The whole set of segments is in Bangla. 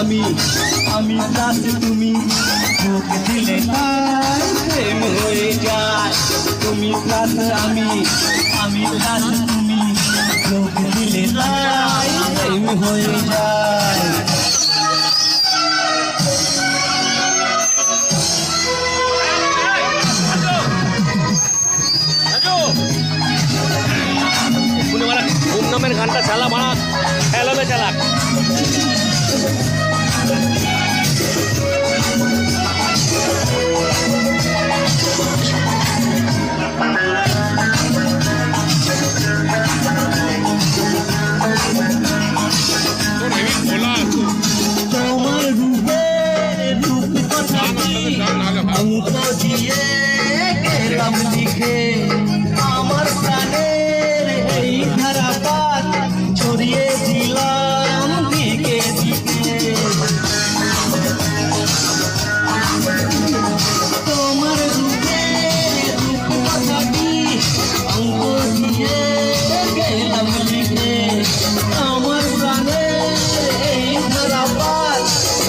আমি প্লাস তুমি যোগ দিলে তাই প্রেম হয়ে যায়। তুমি প্লাস আমি প্লাস তুমি যোগ দিলে তাই প্রেম হয়ে যায়। নামের গানটা চালা মারা খেলাবে চালাক তোমার রূপের রূপ কথা অঙ্ক দিয়ে গেলাম লিখে আমার প্রাণের এই ধারাপাত ছড়িয়ে দিলাম দিকে দিকে। তোমার রূপের রূপ কথাটি অঙ্ক দিয়ে গেলাম লিখে আমার প্রাণের এই ধারাপাত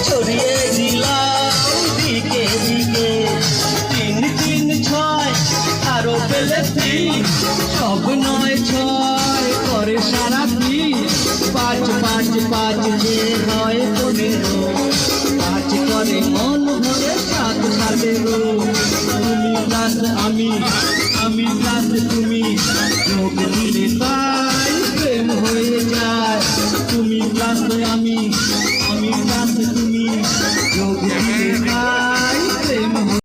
ছড়িয়ে দিলাম দিকে দিকে। 3 3 6 আরো পেলে 3 সব 9 6 করে সারা দিন। 5 5 5 যে হয় 15 5 করে মন ভরে 7 17। তুমি প্লাস আমি প্লাস তুমি যোগ